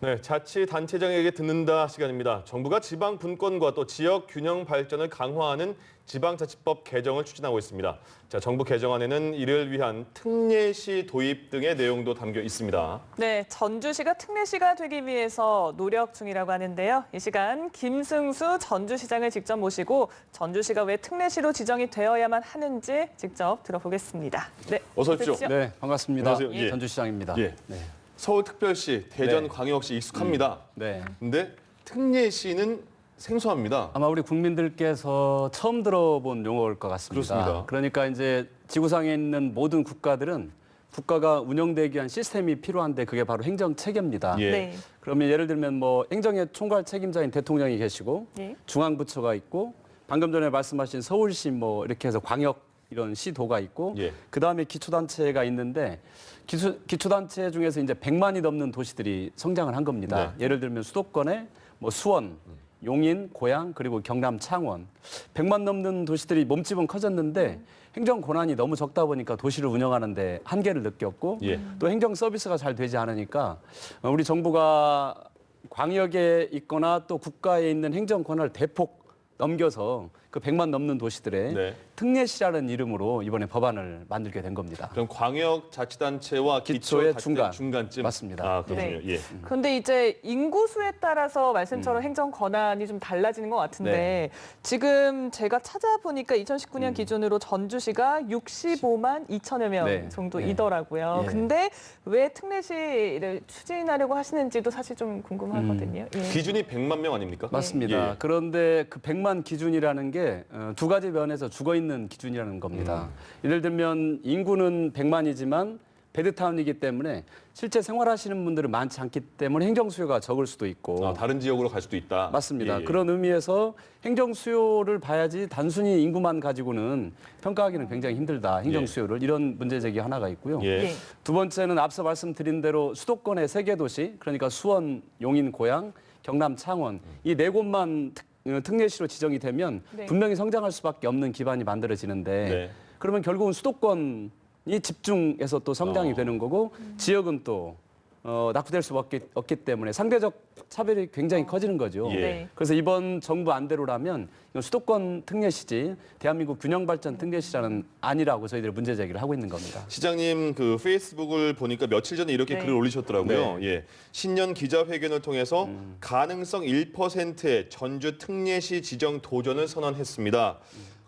네, 자치단체장에게 듣는다 시간입니다. 정부가 지방 분권과 또 지역 균형 발전을 강화하는 지방자치법 개정을 추진하고 있습니다. 자, 정부 개정안에는 이를 위한 특례시 도입 등의 내용도 담겨 있습니다. 네, 전주시가 특례시가 되기 위해서 노력 중이라고 하는데요. 이 시간 김승수 전주시장을 직접 모시고 전주시가 왜 특례시로 지정이 되어야만 하는지 직접 들어보겠습니다. 네, 어서 오십시오. 네, 반갑습니다. 안녕하세요. 예. 전주시장입니다. 예. 네. 서울특별시, 대전 네. 광역시 익숙합니다. 네. 근데 특례시는 생소합니다. 아마 우리 국민들께서 처음 들어본 용어일 것 같습니다. 그렇습니다. 그러니까 이제 지구상에 있는 모든 국가들은 국가가 운영되기 위한 시스템이 필요한데 그게 바로 행정 체계입니다. 예. 네, 그러면 예를 들면 뭐 행정의 총괄 책임자인 대통령이 계시고 예. 중앙부처가 있고 방금 전에 말씀하신 서울시 뭐 이렇게 해서 광역 이런 시도가 있고 예. 그다음에 기초단체가 있는데 기초단체 중에서 이제 100만이 넘는 도시들이 성장을 한 겁니다. 네. 예를 들면 수도권에 뭐 수원, 용인, 고양 그리고 경남, 창원 100만 넘는 도시들이 몸집은 커졌는데 행정 권한이 너무 적다 보니까 도시를 운영하는데 한계를 느꼈고 예. 또 행정 서비스가 잘 되지 않으니까 우리 정부가 광역에 있거나 또 국가에 있는 행정 권한을 대폭 넘겨서 그 100만 넘는 도시들의 네. 특례시라는 이름으로 이번에 법안을 만들게 된 겁니다. 그럼 광역자치단체와 기초의 기초자치단체 중간쯤. 맞습니다. 아, 그렇군요. 네. 예. 그런데 이제 인구수에 따라서 말씀처럼 행정 권한이 좀 달라지는 것 같은데 지금 제가 찾아보니까 2019년 기준으로 전주시가 65만 2천여 명 네. 정도이더라고요. 네. 근데 왜 특례시를 추진하려고 하시는지도 사실 좀 궁금하거든요. 예. 기준이 100만 명 아닙니까? 맞습니다. 예. 그런데 그 100만 기준이라는 게 두 가지 면에서 죽어 있는 기준이라는 겁니다. 예를 들면 인구는 100만이지만 베드타운이기 때문에 실제 생활하시는 분들은 많지 않기 때문에 행정 수요가 적을 수도 있고 아, 다른 지역으로 갈 수도 있다. 맞습니다. 예, 예. 그런 의미에서 행정 수요를 봐야지 단순히 인구만 가지고는 평가하기는 굉장히 힘들다. 행정 예. 수요를 이런 문제 제기 하나가 있고요. 예. 예. 두 번째는 앞서 말씀드린 대로 수도권의 세 개 도시, 그러니까 수원, 용인, 고양, 경남, 창원 이 네 곳만 특례시로 지정이 되면 네. 분명히 성장할 수밖에 없는 기반이 만들어지는데 네. 그러면 결국은 수도권이 집중해서 또 성장이 어. 되는 거고 지역은 또 낙후될 수밖에 없기 때문에 상대적 차별이 굉장히 커지는 거죠. 예. 네. 그래서 이번 정부 안대로라면 이건 수도권 특례시지 대한민국 균형발전 특례시라는 아니라고 저희들이 문제 제기를 하고 있는 겁니다. 시장님 그 페이스북을 보니까 며칠 전에 이렇게 네. 글을 올리셨더라고요. 네. 예. 신년 기자회견을 통해서 가능성 1%의 전주 특례시 지정 도전을 선언했습니다.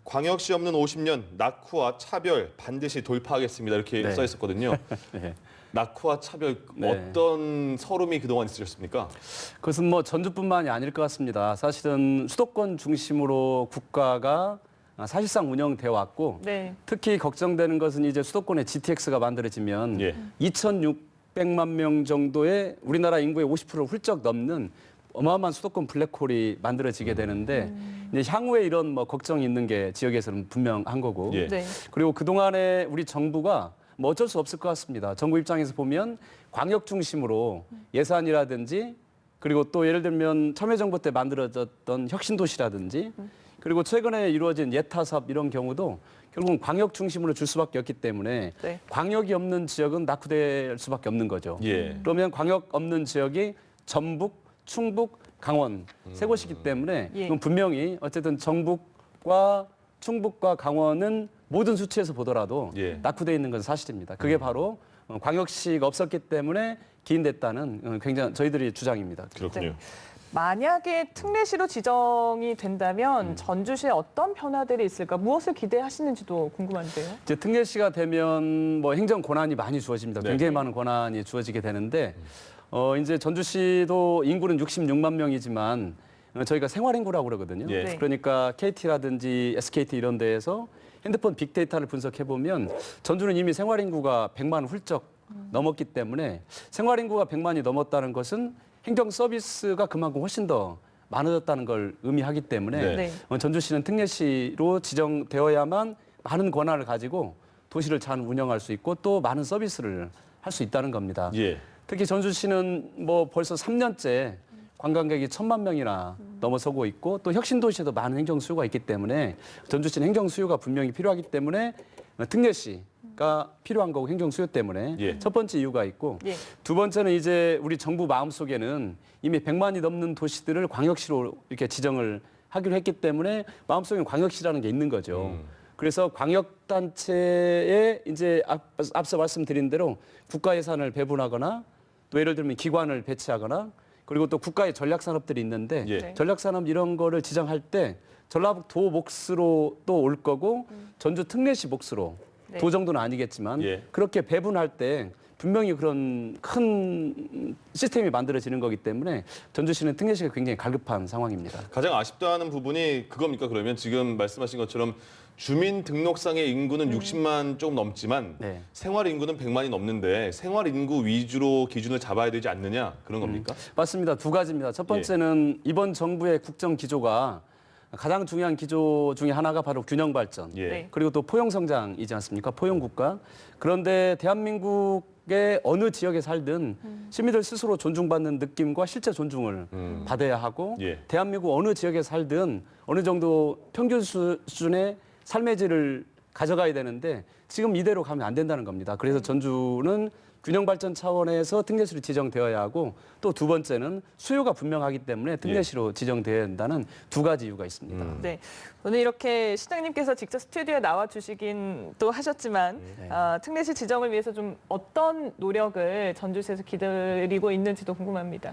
광역시 없는 50년 낙후와 차별 반드시 돌파하겠습니다. 이렇게 네. 써 있었거든요. 네. 낙후와 차별 네. 어떤 서름이 그동안 있으셨습니까? 그것은 뭐 전주뿐만이 아닐 것 같습니다. 사실은 수도권 중심으로 국가가 사실상 운영돼 왔고 네. 특히 걱정되는 것은 이제 수도권에 GTX가 만들어지면 예. 2,600만 명 정도의 우리나라 인구의 50%를 훌쩍 넘는 어마어마한 수도권 블랙홀이 만들어지게 되는데 이제 향후에 이런 뭐 걱정이 있는 게 지역에서는 분명한 거고 예. 네. 그리고 그동안에 우리 정부가 뭐 어쩔 수 없을 것 같습니다. 정부 입장에서 보면 광역 중심으로 예산이라든지 그리고 또 예를 들면 참여정부 때 만들어졌던 혁신도시라든지 그리고 최근에 이루어진 예타사업 이런 경우도 결국은 광역 중심으로 줄 수밖에 없기 때문에 네. 광역이 없는 지역은 낙후될 수밖에 없는 거죠. 예. 그러면 광역 없는 지역이 전북, 충북, 강원 세 곳이기 때문에 예. 그럼 분명히 어쨌든 전북과 충북과 강원은 모든 수치에서 보더라도 예. 낙후돼 있는 건 사실입니다. 그게 바로 광역시가 없었기 때문에 기인됐다는 굉장히 저희들이 주장입니다. 그렇군요. 네. 만약에 특례시로 지정이 된다면 전주시에 어떤 변화들이 있을까? 무엇을 기대하시는지도 궁금한데요. 이제 특례시가 되면 뭐 행정 권한이 많이 주어집니다. 네. 굉장히 많은 권한이 주어지게 되는데 이제 전주시도 인구는 66만 명이지만 저희가 생활인구라고 그러거든요. 예. 네. 그러니까 KT라든지 SKT 이런 데에서 핸드폰 빅데이터를 분석해 보면 전주는 이미 생활인구가 100만 훌쩍 넘었기 때문에 생활인구가 100만이 넘었다는 것은 행정 서비스가 그만큼 훨씬 더 많아졌다는 걸 의미하기 때문에 네. 네. 전주시는 특례시로 지정되어야만 많은 권한을 가지고 도시를 잘 운영할 수 있고 또 많은 서비스를 할 수 있다는 겁니다. 예. 특히 전주시는 뭐 벌써 3년째 관광객이 1,000만 명이나 넘어서고 있고 또 혁신도시에도 많은 행정 수요가 있기 때문에 전주시는 행정 수요가 분명히 필요하기 때문에 특례시 가 필요한 거고 행정 수요 때문에 예. 첫 번째 이유가 있고 예. 두 번째는 이제 우리 정부 마음속에는 이미 100만이 넘는 도시들을 광역시로 이렇게 지정을 하기로 했기 때문에 마음속에 광역시라는 게 있는 거죠. 그래서 광역단체에 이제 앞서 말씀드린 대로 국가 예산을 배분하거나 또 예를 들면 기관을 배치하거나 그리고 또 국가의 전략산업들이 있는데 예. 전략산업 이런 거를 지정할 때 전라북도 몫으로 또 올 거고 전주 특례시 몫으로 네. 도 정도는 아니겠지만 예. 그렇게 배분할 때 분명히 그런 큰 시스템이 만들어지는 거기 때문에 전주시는 특례시가 굉장히 갈급한 상황입니다. 가장 아쉽다는 부분이 그겁니까? 그러면 지금 말씀하신 것처럼 주민등록상의 인구는 60만 조금 넘지만 네. 생활 인구는 100만이 넘는데 생활 인구 위주로 기준을 잡아야 되지 않느냐 그런 겁니까? 맞습니다. 두 가지입니다. 첫 번째는 이번 정부의 국정 기조가 가장 중요한 기조 중에 하나가 바로 균형 발전. 예. 네. 그리고 또 포용 성장이지 않습니까? 포용 국가. 그런데 대한민국의 어느 지역에 살든 시민들 스스로 존중받는 느낌과 실제 존중을 받아야 하고 예. 대한민국 어느 지역에 살든 어느 정도 평균 수준의 삶의 질을 가져가야 되는데 지금 이대로 가면 안 된다는 겁니다. 그래서 전주는 균형 발전 차원에서 특례시로 지정되어야 하고 또 두 번째는 수요가 분명하기 때문에 특례시로 지정되어야 한다는 두 가지 이유가 있습니다. 네. 오늘 이렇게 시장님께서 직접 스튜디오에 나와 주시긴 또 하셨지만 특례시 지정을 위해서 좀 어떤 노력을 전주시에서 기다리고 있는지도 궁금합니다.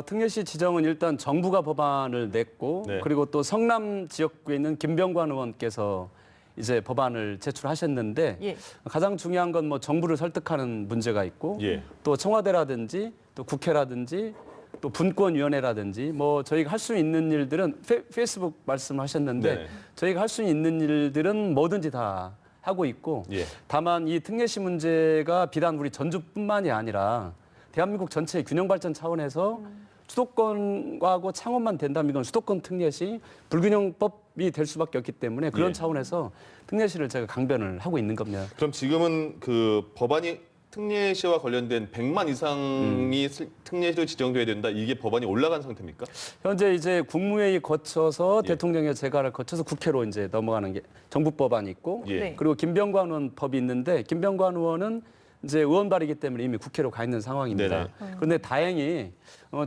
특례시 지정은 일단 정부가 법안을 냈고 네. 그리고 또 성남 지역구에 있는 김병관 의원께서 이제 법안을 제출하셨는데 예. 가장 중요한 건 뭐 정부를 설득하는 문제가 있고 예. 또 청와대라든지 또 국회라든지 또 분권위원회라든지 뭐 저희가 할 수 있는 일들은 페이스북 말씀하셨는데 네. 저희가 할 수 있는 일들은 뭐든지 다 하고 있고 예. 다만 이 특례시 문제가 비단 우리 전주뿐만이 아니라 대한민국 전체의 균형 발전 차원에서 수도권하고 창원만 된다면 이건 수도권 특례시 불균형법이 될 수밖에 없기 때문에 그런 예. 차원에서 특례시를 제가 강변을 하고 있는 겁니다. 그럼 지금은 그 법안이 특례시와 관련된 100만 이상이 특례시로 지정돼야 된다. 이게 법안이 올라간 상태입니까? 현재 이제 국무회의 거쳐서 예. 대통령의 재가를 거쳐서 국회로 이제 넘어가는 게 정부 법안이 있고 예. 네. 그리고 김병관 의원 법이 있는데 김병관 의원은 이제 의원발이기 때문에 이미 국회로 가 있는 상황입니다. 네네. 그런데 다행히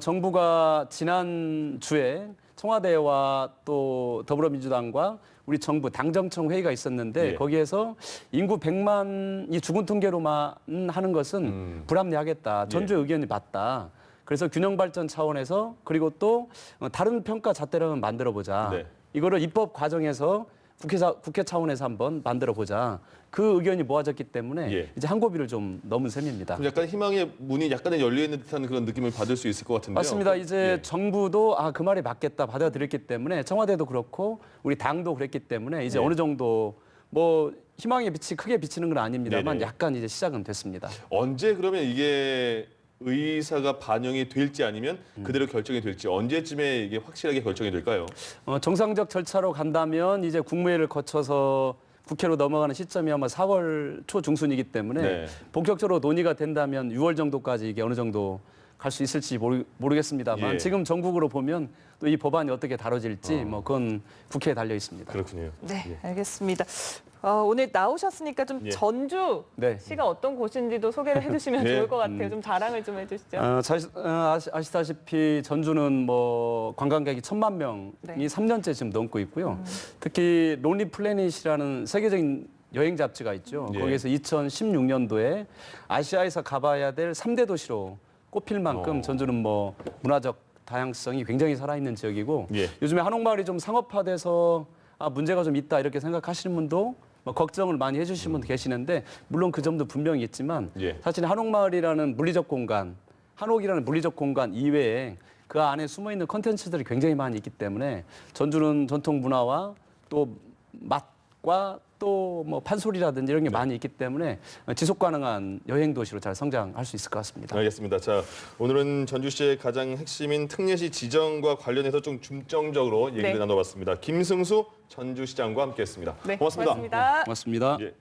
정부가 지난 주에 청와대와 또 더불어민주당과 우리 정부 당정청 회의가 있었는데 예. 거기에서 인구 100만이 죽은 통계로만 하는 것은 불합리하겠다. 전주 의견이 맞다. 그래서 균형 발전 차원에서 그리고 또 다른 평가 잣대를 한번 만들어 보자. 네. 이거를 입법 과정에서 국회 차원에서 한번 만들어 보자. 그 의견이 모아졌기 때문에 예. 이제 한 고비를 좀 넘은 셈입니다. 그럼 약간 희망의 문이 약간은 열려 있는 듯한 그런 느낌을 받을 수 있을 것 같은데요. 맞습니다. 이제 예. 정부도 그 말이 맞겠다 받아들였기 때문에 청와대도 그렇고 우리 당도 그랬기 때문에 이제 네. 어느 정도 뭐 희망의 빛이 크게 비치는 건 아닙니다만 네네. 약간 이제 시작은 됐습니다. 언제 그러면 이게 의사가 반영이 될지 아니면 그대로 결정이 될지 언제쯤에 이게 확실하게 결정이 될까요? 정상적 절차로 간다면 이제 국무회의를 거쳐서 국회로 넘어가는 시점이 아마 4월 초 중순이기 때문에 네. 본격적으로 논의가 된다면 6월 정도까지 이게 어느 정도 갈 수 있을지 모르겠습니다만 예. 지금 전국으로 보면 또 이 법안이 어떻게 다뤄질지 뭐 그건 국회에 달려 있습니다. 그렇군요. 네, 알겠습니다. 오늘 나오셨으니까 좀 예. 전주시가 네. 어떤 곳인지도 소개를 해주시면 예. 좋을 것 같아요. 좀 자랑을 좀 해주시죠. 아시다시피 전주는 뭐 관광객이 1,000만 명이 네. 3년째 지금 넘고 있고요. 특히 론리 플래닛이라는 세계적인 여행 잡지가 있죠. 예. 거기에서 2016년도에 아시아에서 가봐야 될 3대 도시로 꼽힐 만큼 전주는 뭐 문화적 다양성이 굉장히 살아있는 지역이고 예. 요즘에 한옥마을이 좀 상업화돼서 문제가 좀 있다 이렇게 생각하시는 분도 뭐 걱정을 많이 해주시는 분도 계시는데 물론 그 점도 분명히 있지만 예. 사실 한옥마을이라는 물리적 공간, 한옥이라는 물리적 공간 이외에 그 안에 숨어있는 컨텐츠들이 굉장히 많이 있기 때문에 전주는 전통 문화와 또 맛과 또 뭐 판소리라든지 이런 게 많이 있기 때문에 지속 가능한 여행 도시로 잘 성장할 수 있을 것 같습니다. 알겠습니다. 자, 오늘은 전주시의 가장 핵심인 특례시 지정과 관련해서 좀 중점적으로 얘기를 네. 나눠봤습니다. 김승수 전주시장과 함께했습니다. 네, 고맙습니다. 고맙습니다. 고맙습니다. 예.